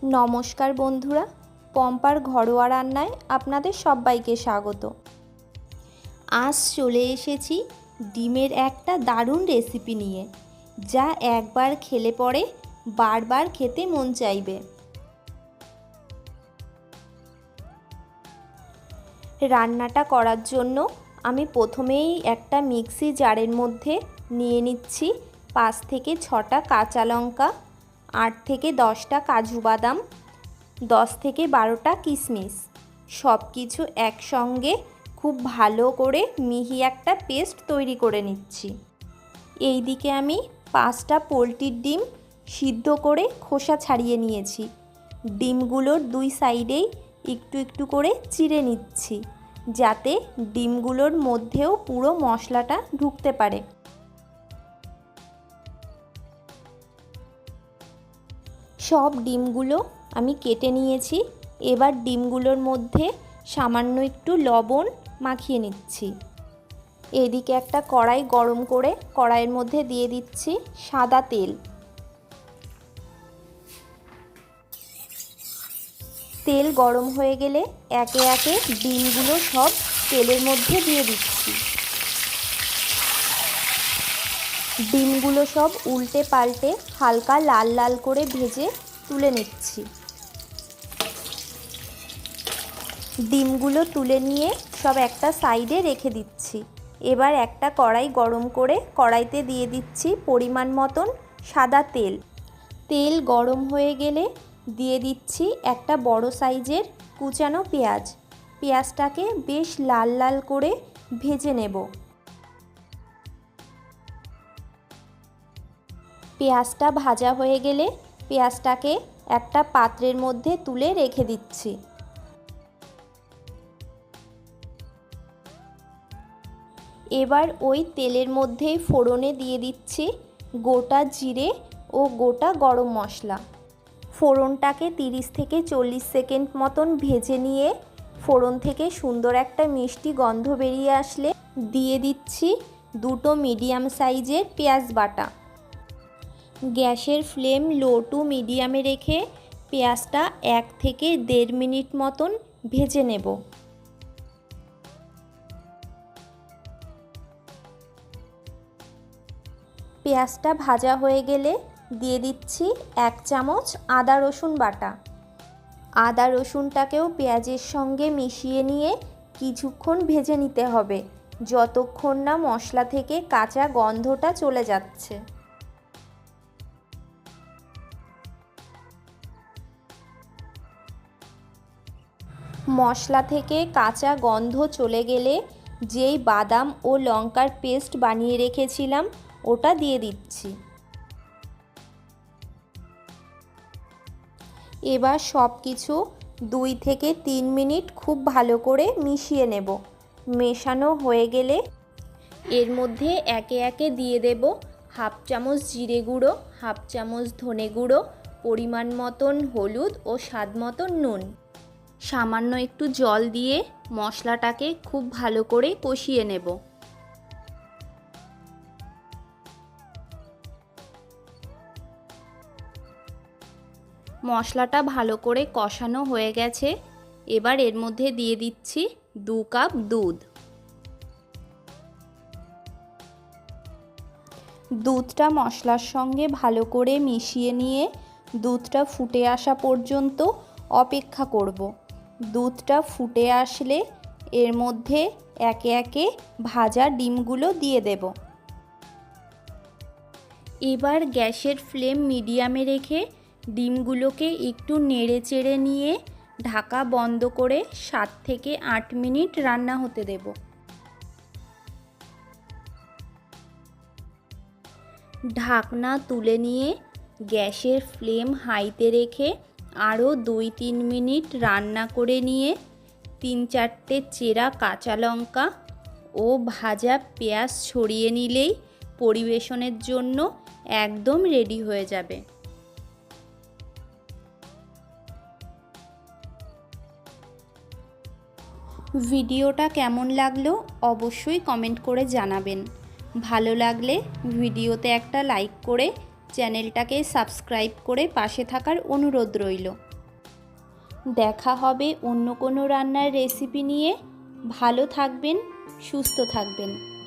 নমস্কার বন্ধুরা, পম্পার ঘরোয়া রান্নায় আপনাদের সবাইকে স্বাগত। আজ চলে এসেছি ডিমের একটা দারুণ রেসিপি নিয়ে, যা একবার খেলে পরে বারবার খেতে মন চাইবে। রান্নাটা করার জন্য আমি প্রথমেই একটা মিক্সি জারের মধ্যে নিয়ে নিচ্ছি 5 থেকে 6টা কাঁচা লঙ্কা, 8 থেকে 10টা কাজু বাদাম, 10 থেকে 12টা কিশমিশ। সব কিছু একসঙ্গে খুব ভালো করে মিহি একটা পেস্ট তৈরি করে নিচ্ছি। এই দিকে আমি 5টা পোলট্রির ডিম সিদ্ধ করে খোসা ছাড়িয়ে নিয়েছি। ডিমগুলোর দুই সাইডেই একটু একটু করে চিড়ে নিচ্ছি, যাতে ডিমগুলোর মধ্যেও পুরো মশলাটা ঢুকতে পারে। সব ডিমগুলো আমি কেটে নিয়েছি। এবার ডিমগুলোর মধ্যে সামান্য একটু লবণ মাখিয়ে নিচ্ছি। এদিকে একটা কড়াই গরম করে কড়াইয়ের মধ্যে দিয়ে দিচ্ছি সাদা তেল। তেল গরম হয়ে গেলে একে একে ডিমগুলো সব তেলের মধ্যে দিয়ে দিচ্ছি। ডিমগুলো সব উল্টে পাল্টে হালকা লাল লাল করে ভেজে তুলে নিচ্ছি। ডিমগুলো তুলে নিয়ে সব একটা সাইডে রেখে দিচ্ছি। এবার একটা কড়াই গরম করে কড়াইতে দিয়ে দিচ্ছি পরিমাণ মতন সাদা তেল। তেল গরম হয়ে গেলে দিয়ে দিচ্ছি একটা বড় সাইজের কুচানো পেঁয়াজ। পেঁয়াজটাকে বেশ লাল লাল করে ভেজে নেব। পেঁয়াজটা ভাজা হয়ে গেলে পেঁয়াজটাকে একটা পাত্রের মধ্যে তুলে রেখে দিচ্ছি। এবার ওই তেলের মধ্যেই ফোড়নে দিয়ে দিচ্ছি গোটা জিরে ও গোটা গরম মশলা। ফোড়নটাকে 30 থেকে 40 সেকেন্ড মতন ভেজে নিয়ে ফোড়ন থেকে সুন্দর একটা মিষ্টি গন্ধ বেরিয়ে আসলে দিয়ে দিচ্ছি 2টো মিডিয়াম সাইজের পেঁয়াজ বাটা। গ্যাসের ফ্লেম লো টু মিডিয়ামে রেখে পেঁয়াজটা 1 থেকে 1.5 মিনিট মতন ভেজে নেব। পেঁয়াজটা ভাজা হয়ে গেলে দিয়ে দিচ্ছি 1 চামচ আদা রসুন বাটা। আদা রসুনটাকেও পেঁয়াজের সঙ্গে মিশিয়ে নিয়ে কিছুক্ষণ ভেজে নিতে হবে, যতক্ষণ না মশলা থেকে কাঁচা গন্ধটা চলে যাচ্ছে। মশলা থেকে কাঁচা গন্ধ চলে গেলে যেই বাদাম ও লঙ্কার পেস্ট বানিয়ে রেখেছিলাম ওটা দিয়ে দিচ্ছি। এবার সব কিছু 2 থেকে 3 মিনিট খুব ভালো করে মিশিয়ে নেব। মেশানো হয়ে গেলে এর মধ্যে একে একে দিয়ে দেব 1/2 চামচ জিরে গুঁড়ো, 1/2 চামচ ধনে গুঁড়ো, পরিমাণ মতন হলুদ ও স্বাদ মতন নুন। সামান্য একটু জল দিয়ে মশলাটাকে খুব ভালো করে কষিয়ে নেব। মশলাটা ভালো করে কষানো হয়ে গেছে। এবার এর মধ্যে দিয়ে দিচ্ছি 2 কাপ দুধ। দুধটা মশলার সঙ্গে ভালো করে মিশিয়ে নিয়ে দুধটা ফুটে আসা পর্যন্ত অপেক্ষা করব। দুধটা ফুটে আসলে এর মধ্যে একে একে ভাজা ডিমগুলো দিয়ে দেব। এবার গ্যাসের ফ্লেম মিডিয়ামে রেখে ডিমগুলোকে একটু নেড়ে চেড়ে নিয়ে ঢাকা বন্ধ করে 7 থেকে 8 মিনিট রান্না হতে দেব। ঢাকনা তুলে নিয়ে গ্যাসের ফ্লেম হাইতে রেখে আরও 2-3 মিনিট রান্না করে নিয়ে 3-4টে চেরা কাঁচা লঙ্কা ও ভাজা পেঁয়াজ ছড়িয়ে নিলেই পরিবেশনের জন্য একদম রেডি হয়ে যাবে। ভিডিওটা কেমন লাগলো অবশ্যই কমেন্ট করে জানাবেন। ভালো লাগলে ভিডিওতে একটা লাইক করে চ্যানেলটাকে সাবস্ক্রাইব করে পাশে থাকার অনুরোধ রইল। দেখা হবে অন্য কোনো রান্নার রেসিপি নিয়ে। ভালো থাকবেন, সুস্থ থাকবেন।